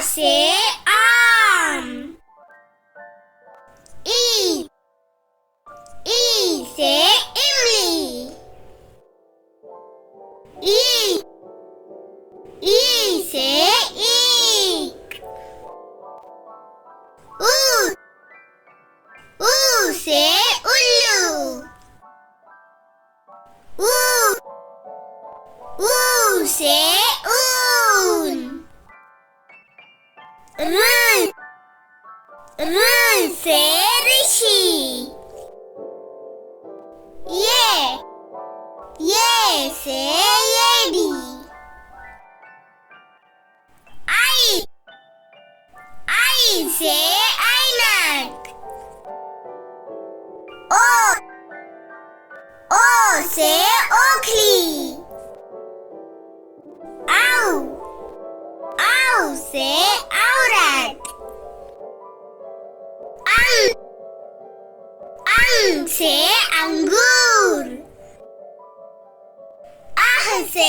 से आम। ई से इमली। ई से ईख। ऊ से उल्लू। ऊ से ऊन। र से ऋषि। ये से येडी। आई से ऐनक। ओ से ओखली। आउ से औरत। अंग से अंगूर। आह से